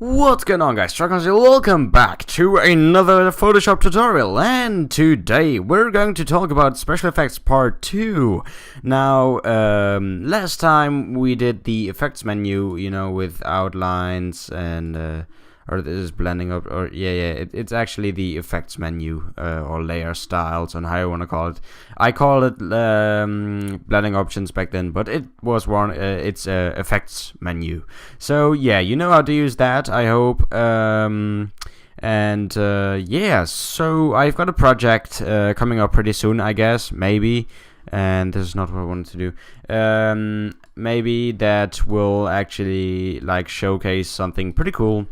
What's going on, guys? Struggles, welcome back to another Photoshop tutorial, and today we're going to talk about special effects part 2. Now, last time we did the effects menu, you know, with outlines and or this is blending up, or it's actually the effects menu, or layer styles, and how you want to call it. I called it blending options back then, but it was it's effects menu. So yeah, you know how to use that, I hope. Yeah, so I've got a project coming up pretty soon, I guess, maybe. And this is not what I wanted to do. Maybe that will actually like showcase something pretty cool.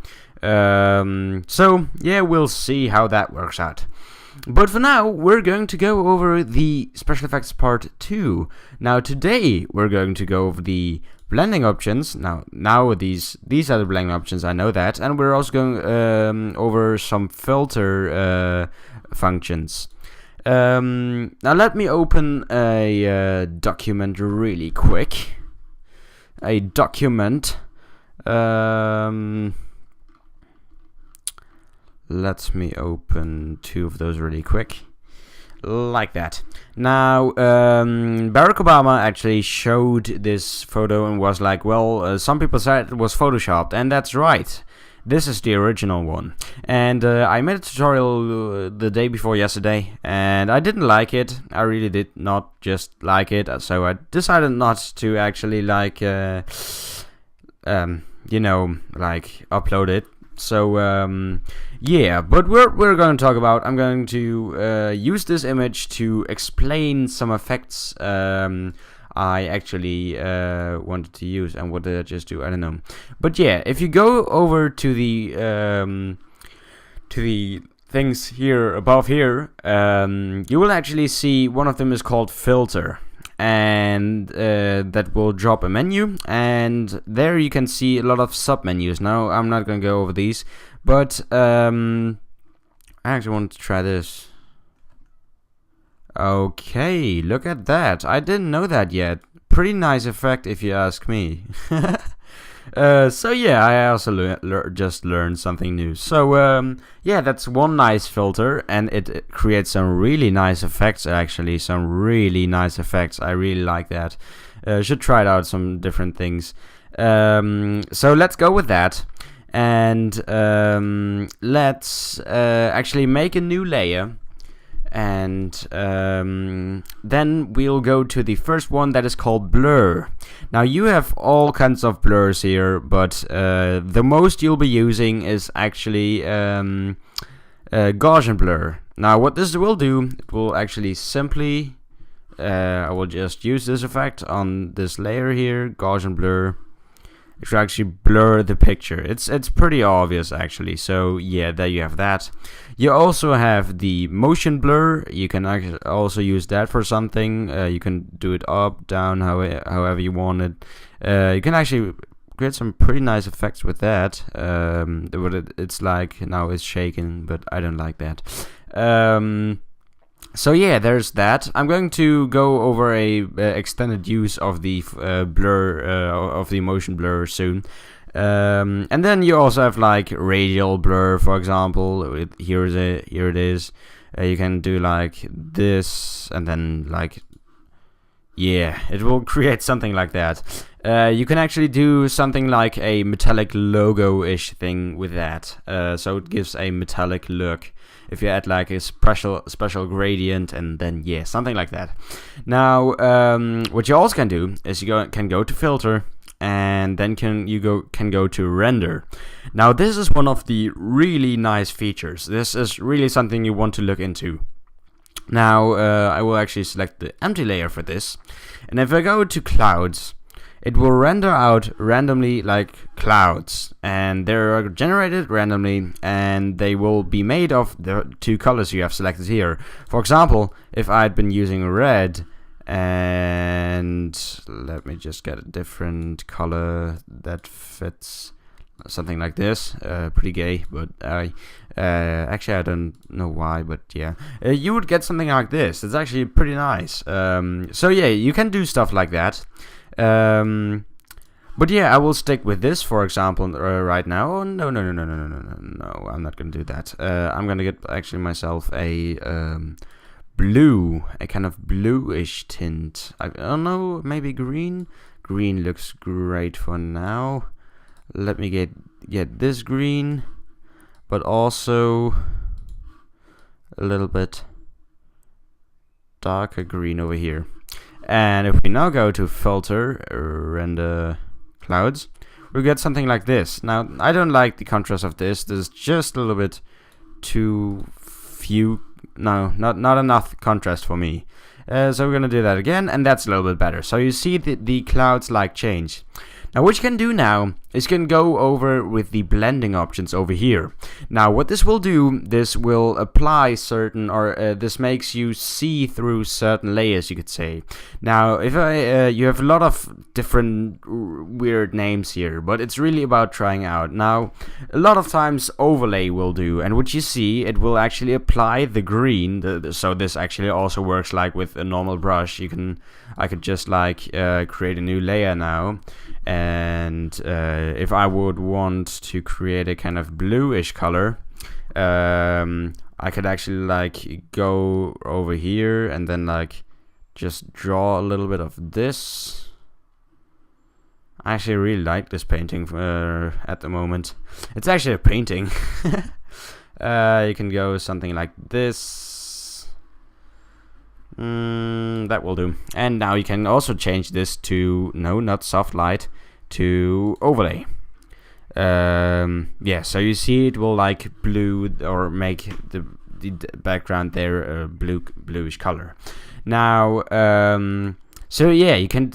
So yeah, we'll see how that works out. But for now, we're going to go over the special effects part 2. Now today we're going to go over the blending options. Now these are the blending options, I know that, and we're also going over some filter functions. Now let me open a document really quick. A document. Let me open 2 of those really quick. Like that. Now, Barack Obama actually showed this photo and was like, well, some people said it was photoshopped, and that's right. This is the original one. And I made a tutorial the day before yesterday, and I didn't like it. I really did not just like it, so I decided not to actually like, you know, like upload it. So yeah, but we're going to talk about, I'm going to use this image to explain some effects I actually wanted to use. And what did I just do? I don't know. But yeah, if you go over to the things here above here, you will actually see one of them is called filter. And that will drop a menu, and there you can see a lot of sub-menus. Now, I'm not going to go over these, but I actually want to try this. Okay, look at that. I didn't know that yet. Pretty nice effect, if you ask me. So yeah, I also just learned something new. So yeah, that's one nice filter, and it creates some really nice effects. Actually, some really nice effects. I really like that. Should try it out, some different things. So let's go with that, and let's actually make a new layer. And then we'll go to the first one that is called blur. Now you have all kinds of blurs here, but the most you'll be using is actually Gaussian blur. Now what this will do, it will actually simply, I will just use this effect on this layer here, Gaussian blur. It should actually blur the picture. It's pretty obvious actually. So yeah, there you have that. You also have the motion blur. You can also use that for something. You can do it up, down, however you want it. You can actually create some pretty nice effects with that. It's like now it's shaking, but I don't like that. So yeah, there's that. I'm going to go over a extended use of the blur of the motion blur soon. And then you also have like radial blur, for example. Here it is. You can do like this, and then like, yeah, it will create something like that. You can actually do something like a metallic logo-ish thing with that. So it gives a metallic look. If you add like a special gradient, and then yeah, something like that. Now, what you also can do is you can go to filter, and then can go to render. Now this is one of the really nice features. This is really something you want to look into. Now I will actually select the empty layer for this, and if I go to clouds, it will render out randomly like clouds, and they're generated randomly, and they will be made of the 2 colors you have selected here. For example, if I'd been using red, and let me just get a different color that fits, something like this. Pretty gay, but actually I don't know why, but yeah, you would get something like this. It's actually pretty nice. So yeah, you can do stuff like that. But yeah, I will stick with this, for example, right now. Oh, no, I'm not gonna do that. I'm gonna get actually myself a blue, a kind of bluish tint. I don't know, maybe green. Green looks great for now. Let me get this green, but also a little bit darker green over here. And if we now go to filter, render clouds, we get something like this. Now, I don't like the contrast of this. There's just a little bit too few. No, not enough contrast for me. So we're gonna do that again, and that's a little bit better. So you see the clouds like change. Now what you can do now is you can go over with the blending options over here. Now what this will do, this will apply certain, or this makes you see through certain layers, you could say. Now if you have a lot of different weird names here, but it's really about trying out. Now a lot of times overlay will do, and what you see, it will actually apply the green. So this actually also works like with a normal brush. I could just like create a new layer now. And if I would want to create a kind of bluish color, I could actually like go over here and then like just draw a little bit of this. I actually really like this painting at the moment. It's actually a painting. You can go something like this. That will do. And now you can also change this to, no, not soft light, to overlay. Yeah, so you see it will like blue, or make the background there a bluish color. Now, so yeah, you can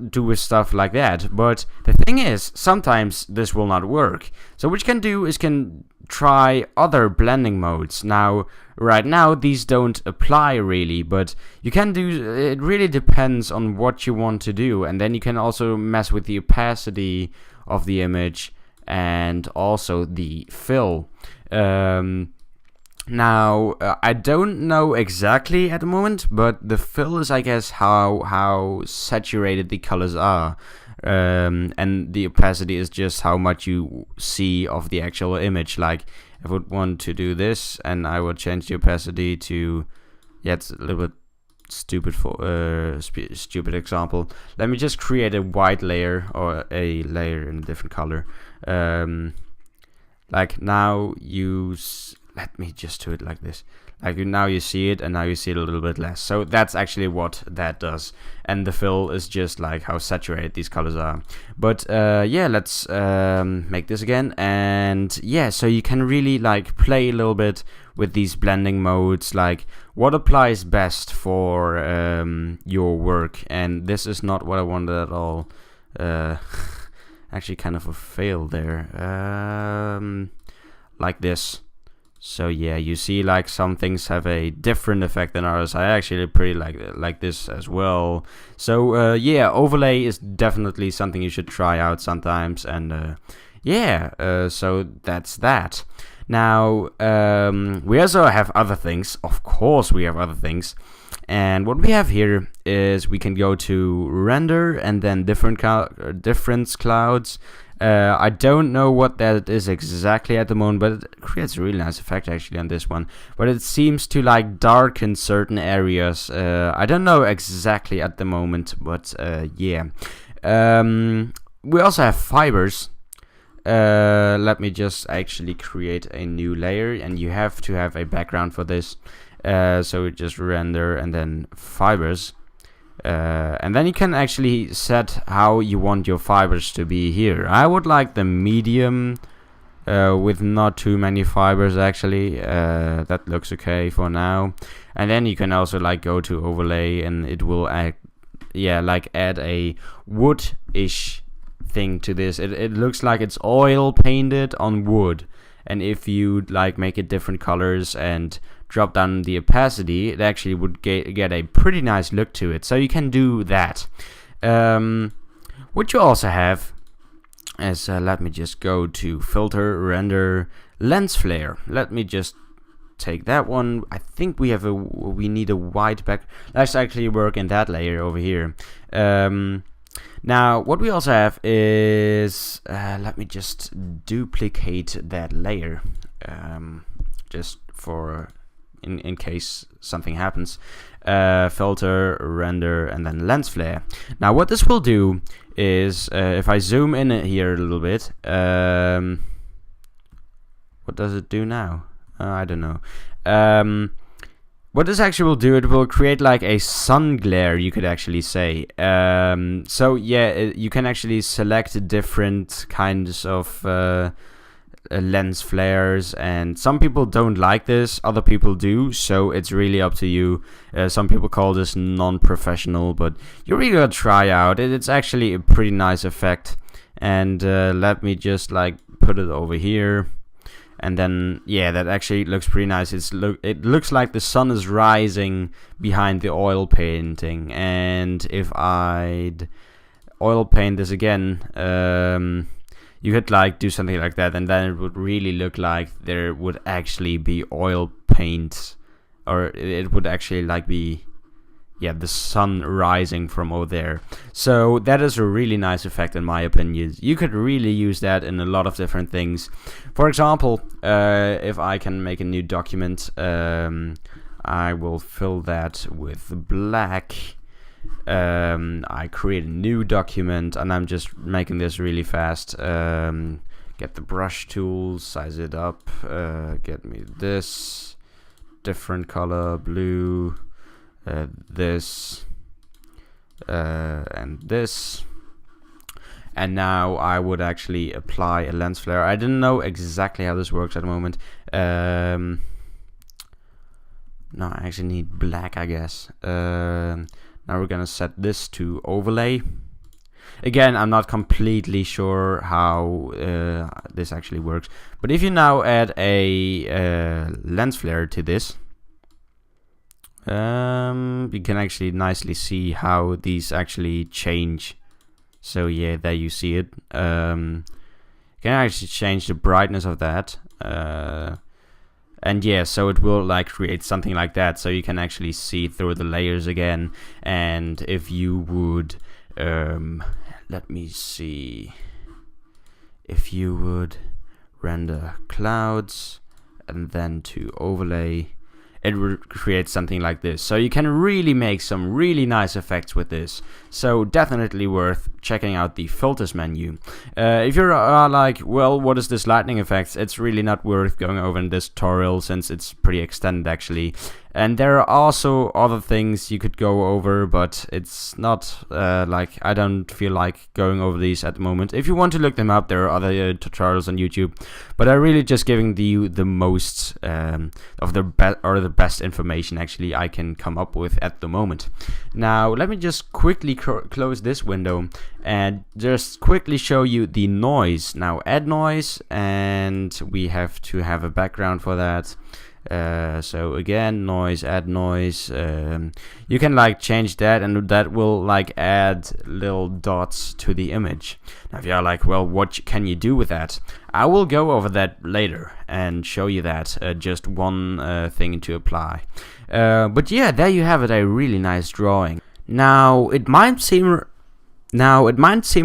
do with stuff like that. But the thing is, sometimes this will not work. So what you can do is can try other blending modes. Now, right now these don't apply really, but you can do, it really depends on what you want to do. And then you can also mess with the opacity of the image and also the fill. Now, I don't know exactly at the moment, but the fill is, I guess, how saturated the colors are. And the opacity is just how much you see of the actual image. Like, I would want to do this, and I would change the opacity to, yeah, it's a little bit stupid for stupid example. Let me just create a white layer, or a layer in a different color. Like now let me just do it like this. Like now you see it, and now you see it a little bit less. So that's actually what that does. And the fill is just like how saturated these colors are. But yeah, let's make this again. And yeah, so you can really like play a little bit with these blending modes, like what applies best for your work. And this is not what I wanted at all. Actually kind of a fail there. Like this. So yeah, you see like some things have a different effect than others. I actually pretty like this as well. So yeah, overlay is definitely something you should try out sometimes. And yeah, so that's that. Now we also have other things. Of course we have other things. And what we have here is we can go to render and then difference clouds. I don't know what that is exactly at the moment, but it creates a really nice effect actually on this one. But it seems to like darken certain areas. I don't know exactly at the moment, but yeah. We also have fibers. Let me just actually create a new layer, and you have to have a background for this. So we just render and then fibers. And then you can actually set how you want your fibers to be here. I would like the medium with not too many fibers actually. That looks okay for now. And then you can also like go to overlay, and it will add a wood-ish thing to this. It looks like it's oil painted on wood. And if you like make it different colors and drop down the opacity, it actually would get a pretty nice look to it. So you can do that. What you also have is, let me just go to filter, render, lens flare. Let me just take that one. I think we need a white back. Let's actually work in that layer over here. Now, what we also have is, let me just duplicate that layer, just for in case something happens. Filter, render, and then lens flare. Now, what this will do is, if I zoom in here a little bit, what does it do now? I don't know. What this actually will do, it will create like a sun glare, you could actually say. So yeah, you can actually select different kinds of lens flares, and some people don't like this, other people do, so it's really up to you. Some people call this non-professional, but you really gotta try out. It's actually a pretty nice effect. And let me just like put it over here. And then, yeah, that actually looks pretty nice. It looks like the sun is rising behind the oil painting. And if I'd oil paint this again, you could like do something like that, and then it would really look like there would actually be oil paint, or it would actually like be, yeah, the sun rising from over there. So that is a really nice effect in my opinion. You could really use that in a lot of different things. For example, if I can make a new document, I will fill that with black. I create a new document, and I'm just making this really fast. Get the brush tool, size it up, get me this different color, blue, this, and this. And now I would actually apply a lens flare. I didn't know exactly how this works at the moment. No, I actually need black, I guess. Now we're gonna set this to overlay. Again, I'm not completely sure how this actually works, but if you now add a lens flare to this, you can actually nicely see how these actually change. So yeah, there you see it. You can actually change the brightness of that. And yeah, so it will like create something like that, so you can actually see through the layers again. And if you would, let me see, if you would render clouds and then to overlay, it would create something like this. So you can really make some really nice effects with this. So definitely worth checking out the filters menu. If you're like, well, what is this lightning effect? It's really not worth going over in this tutorial, since it's pretty extended actually. And there are also other things you could go over, but it's not like, I don't feel like going over these at the moment. If you want to look them up, there are other tutorials on YouTube, but I'm really just giving you the most of the best information actually I can come up with at the moment. Now let me just quickly close this window and just quickly show you the noise. Now add noise, and we have to have a background for that. So again, noise, add noise. You can like change that, and that will like add little dots to the image. Now if you're like, well, what can you do with that? I will go over that later and show you that, just one thing to apply. But yeah, there you have it, a really nice drawing. Now it might seem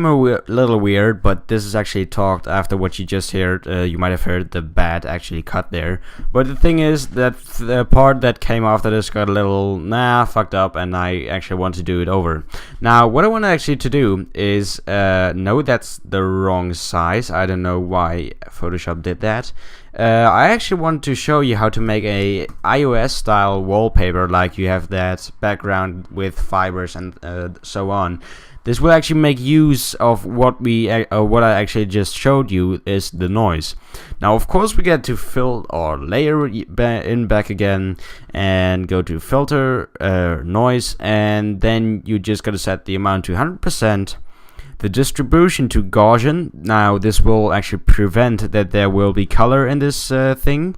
a little weird, but this is actually talked after what you just heard. You might have heard the bat actually cut there. But the thing is that the part that came after this got a little fucked up, and I actually want to do it over. Now what I want actually to do is, no, that's the wrong size. I don't know why Photoshop did that. I actually want to show you how to make a iOS style wallpaper, like you have that background with fibers and so on. This will actually make use of what I actually just showed you, is the noise. Now of course we get to fill or layer in back again, and go to filter, noise, and then you just gotta set the amount to 100%. The distribution to Gaussian. Now this will actually prevent that there will be color in this thing.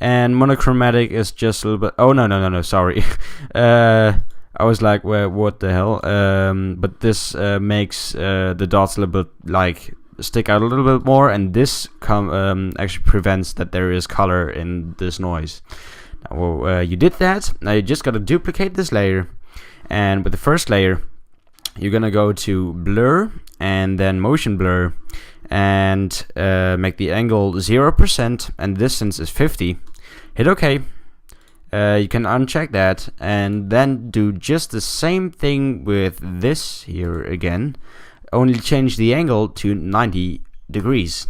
And monochromatic is just a little bit, oh no, sorry. I was like, well, what the hell? But this makes the dots a little bit like stick out a little bit more, and this actually prevents that there is color in this noise. Now, you did that. Now you just gotta duplicate this layer, and with the first layer, you're gonna go to blur and then motion blur and make the angle 0% and distance is 50. Hit OK. You can uncheck that and then do just the same thing with this here again, only change the angle to 90 degrees.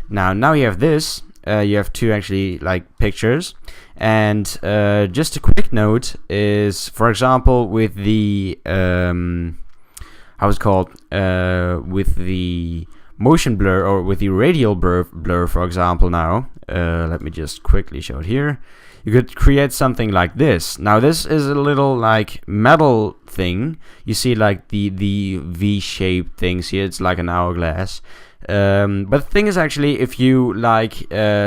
Now you have this. You have two actually like pictures, and just a quick note is, for example, with the how it's called, with the motion blur or with the radial blur, for example. Now let me just quickly show it here. You could create something like this. Now this is a little like metal thing. You see like the V-shaped things here. It's like an hourglass. But the thing is, actually, if you like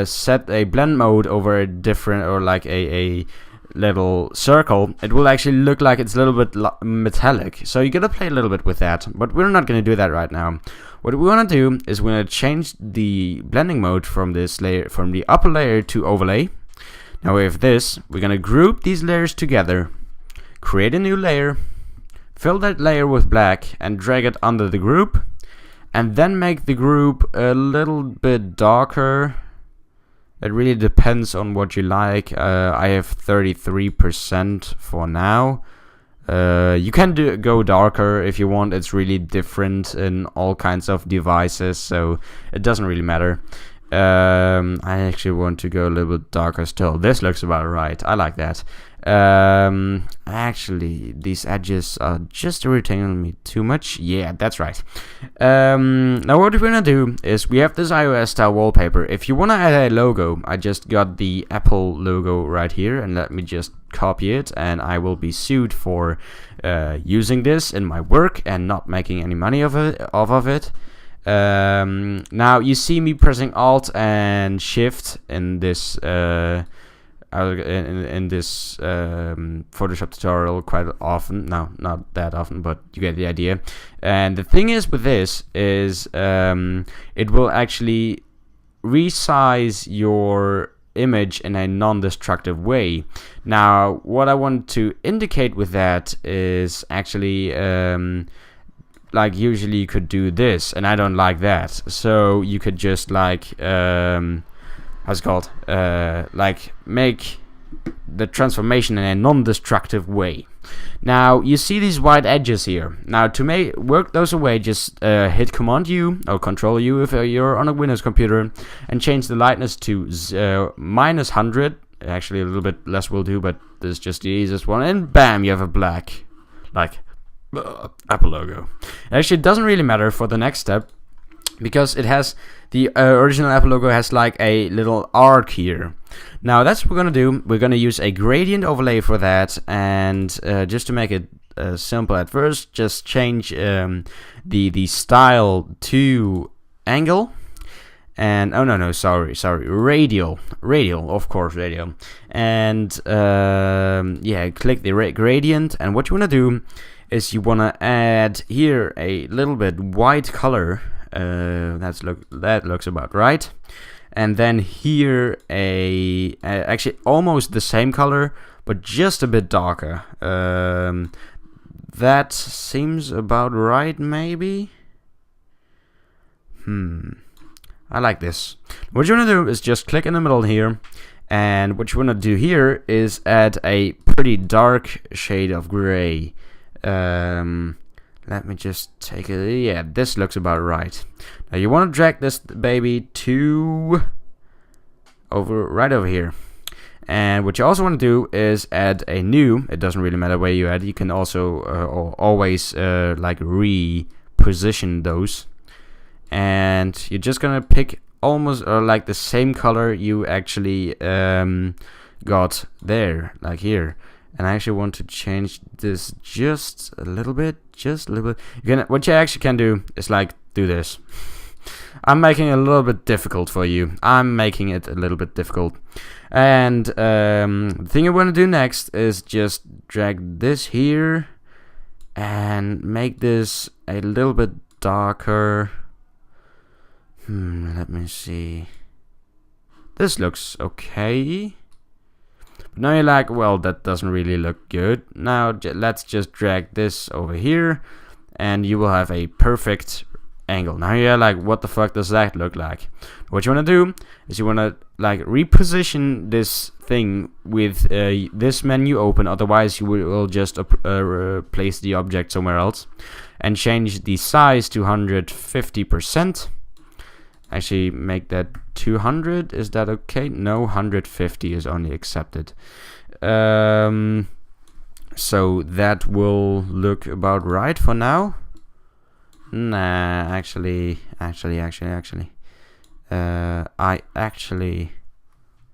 set a blend mode over a different, or like a little circle, it will actually look like it's a little bit metallic. So you gotta play a little bit with that, but we're not gonna do that right now. What we wanna do is we're gonna change the blending mode from this layer, from the upper layer to overlay. Now with this, we're gonna group these layers together, create a new layer, fill that layer with black and drag it under the group, and then make the group a little bit darker. It really depends on what you like. I have 33% for now. You can go darker if you want. It's really different in all kinds of devices, so it doesn't really matter. I actually want to go a little bit darker still. This looks about right. I like that. Actually, these edges are just irritating me too much. Yeah, that's right. Now what we're gonna do is, we have this iOS style wallpaper. If you wanna add a logo, I just got the Apple logo right here, and let me just copy it, and I will be sued for using this in my work and not making any money off of it. Now you see me pressing Alt and Shift in this Photoshop tutorial quite often. No, not that often, but you get the idea. And the thing is with this is it will actually resize your image in a non-destructive way. Now what I want to indicate with that is actually like usually you could do this, and I don't like that. So you could just like how's it called? Like make the transformation in a non-destructive way. Now you see these white edges here. Now to work those away, just hit Command U or Control U if you're on a Windows computer, and change the lightness to -100. Actually, a little bit less will do, but this is just the easiest one. And bam, you have a black, like, Apple logo. Actually, it doesn't really matter for the next step, because it has the original Apple logo has like a little arc here. Now that's what we're gonna do. We're gonna use a gradient overlay for that, and just to make it simple at first, just change the style to angle. And oh no, sorry, radial, of course, radial. And yeah, click the gradient, and what you wanna do is you wanna add here a little bit white color. That looks about right. And then here actually almost the same color, but just a bit darker. That seems about right, maybe. I like this. What you wanna do is just click in the middle here, and what you wanna do here is add a pretty dark shade of gray. Let me just take it. Yeah, this looks about right. Now you want to drag this baby to right over here. And what you also want to do is add a new. It doesn't really matter where you add. You can also always like reposition those. And you're just gonna pick almost like the same color you actually got there, like here. And I actually want to change this just a little bit. What you actually can do is like do this. I'm making it a little bit difficult for you. And the thing I want to do next is just drag this here and make this a little bit darker. Let me see. This looks okay. But now you're like, well, that doesn't really look good. Now let's just drag this over here and you will have a perfect angle. Now you're like, what the fuck does that look like? What you want to do is you want to like reposition this thing with this menu open, otherwise you will just place the object somewhere else, and change the size to 150%. Actually make that 200. Is that okay? No, 150 is only accepted. So that will look about right for now. Nah, actually, I actually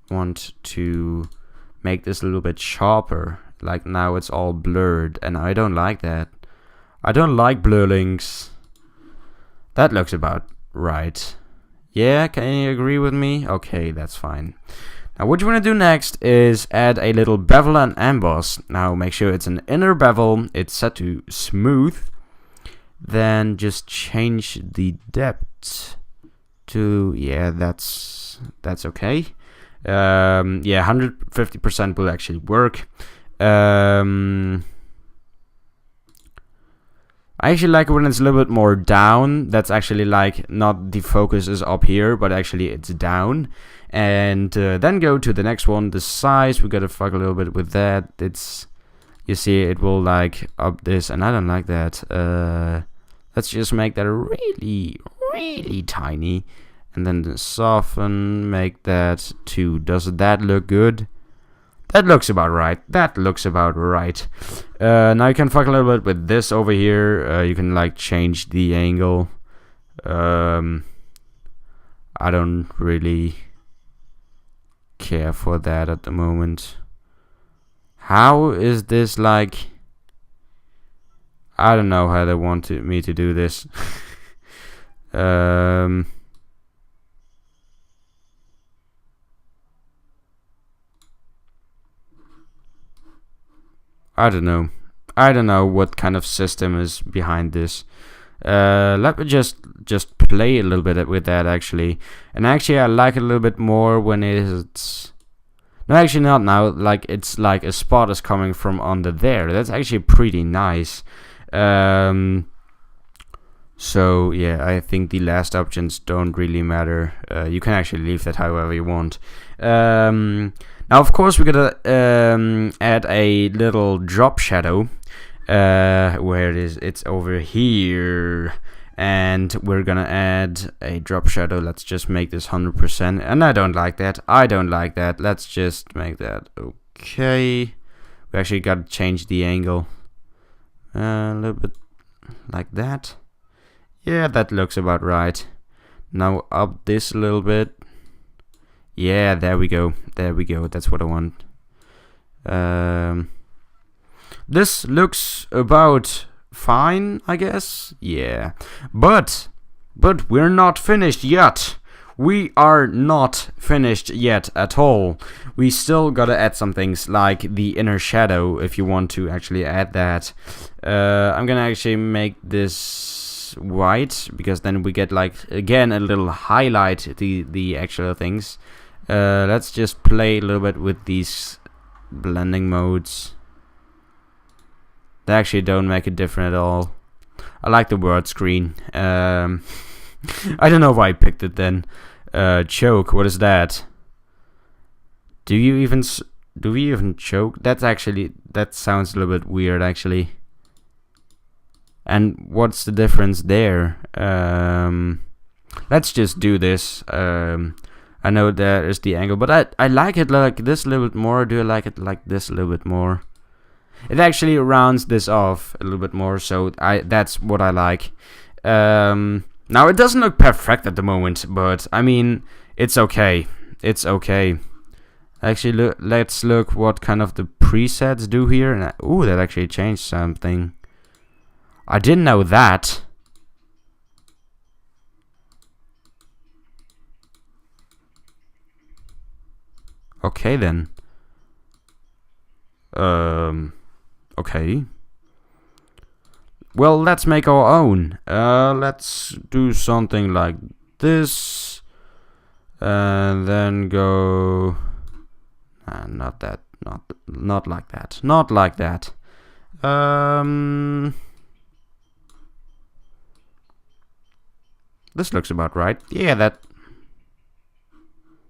want to make this a little bit sharper. Like now it's all blurred, and I don't like that. I don't like blur links. That looks about right. Yeah, can you agree with me? Okay, that's fine. Now what you want to do next is add a little bevel and emboss. Now make sure it's an inner bevel, it's set to smooth. Then just change the depth to, yeah, that's okay. Yeah, 150% will actually work. I actually like it when it's a little bit more down. That's actually like not the focus is up here, but actually it's down. And then go to the next one, the size. We gotta fuck a little bit with that. It's, you see, it will like up this, and I don't like that. Let's just make that really, really tiny, and then soften. Make that 2. Does that look good? That looks about right. That looks about right. Now you can fuck a little bit with this over here. You can like change the angle. I don't really care for that at the moment. How is this like? I don't know how they want me to do this. I don't know. I don't know what kind of system is behind this. Let me just play a little bit with that actually. And actually I like it a little bit more when it's... No, actually not now. Like it's like a spot is coming from under there. That's actually pretty nice. So yeah, I think the last options don't really matter. You can actually leave that however you want. Now of course we're gonna add a little drop shadow. Where it is? It's over here. And we're gonna add a drop shadow. Let's just make this 100%. And I don't like that. I don't like that. Let's just make that okay. We actually gotta change the angle. A little bit like that. Yeah, that looks about right. Now up this a little bit. Yeah, there we go. There we go. That's what I want. This looks about fine, I guess. Yeah. But we're not finished yet. We are not finished yet at all. We still gotta add some things like the inner shadow if you want to actually add that. I'm gonna actually make this white because then we get like again a little highlight the actual things. Let's just play a little bit with these blending modes. They actually don't make it different at all. I like the word screen. I don't know why I picked it then. Choke, what is that? Do we even choke? That's actually, that sounds a little bit weird actually. And what's the difference there? Let's just do this. I know there is the angle, but I like it like this a little bit more. Do I like it like this a little bit more? It actually rounds this off a little bit more, so that's what I like. Now it doesn't look perfect at the moment, but I mean it's okay. It's okay. Actually, let's look what kind of the presets do here. And ooh, that actually changed something. I didn't know that. Okay then. Okay. Well, let's make our own. Let's do something like this. And then go... not that. Not like that. Not like that. This looks about right. Yeah, that...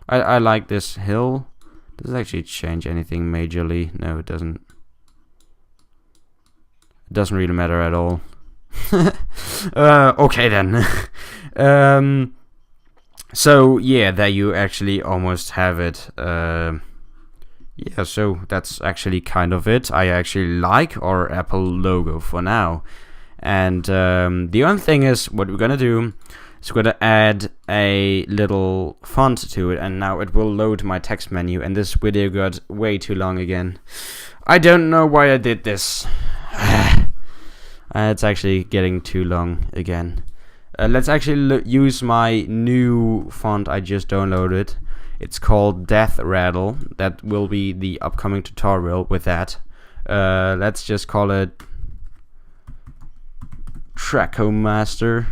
I like this hill. Does it actually change anything majorly? No, it doesn't. It doesn't really matter at all. Okay then. So yeah, there you actually almost have it. Yeah, so that's actually kind of it. I actually like our Apple logo for now. And the only thing is, what we're gonna do is we're gonna add a little font to it, and now it will load my text menu. And this video got way too long again. I don't know why I did this. It's actually getting too long again. Let's actually use my new font I just downloaded. It's called Death Rattle. That will be the upcoming tutorial with that. Let's just call it Tracomaster.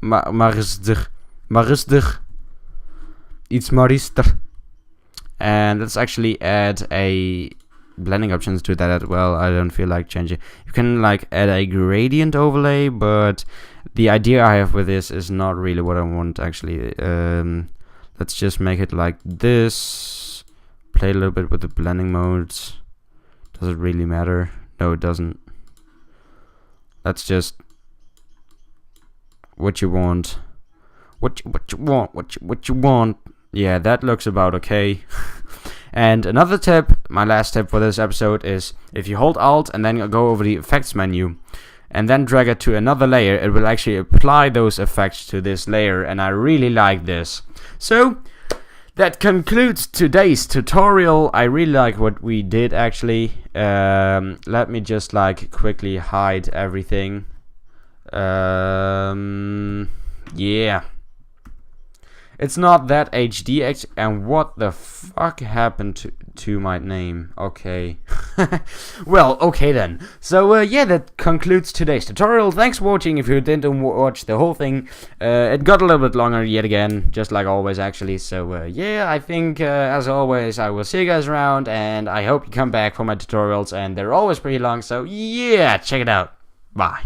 Maristig. It's Marister. And let's actually add a blending options to that as well. I don't feel like changing. You can like add a gradient overlay, but the idea I have with this is not really what I want actually. Let's just make it like this. Play a little bit with the blending modes. Does it really matter? No, it doesn't. Let's just what you want. What you want. Yeah, that looks about okay. And another tip, my last tip for this episode is if you hold Alt and then go over the effects menu and then drag it to another layer, it will actually apply those effects to this layer, and I really like this. So that concludes today's tutorial. I really like what we did actually. Let me just like quickly hide everything. Yeah. It's not that HD, and what the fuck happened to my name? Okay. Well, okay then. So, yeah, that concludes today's tutorial. Thanks for watching. If you didn't watch the whole thing, it got a little bit longer yet again, just like always, actually. So, yeah, I think, as always, I will see you guys around, and I hope you come back for my tutorials, and they're always pretty long, so, yeah, check it out. Bye.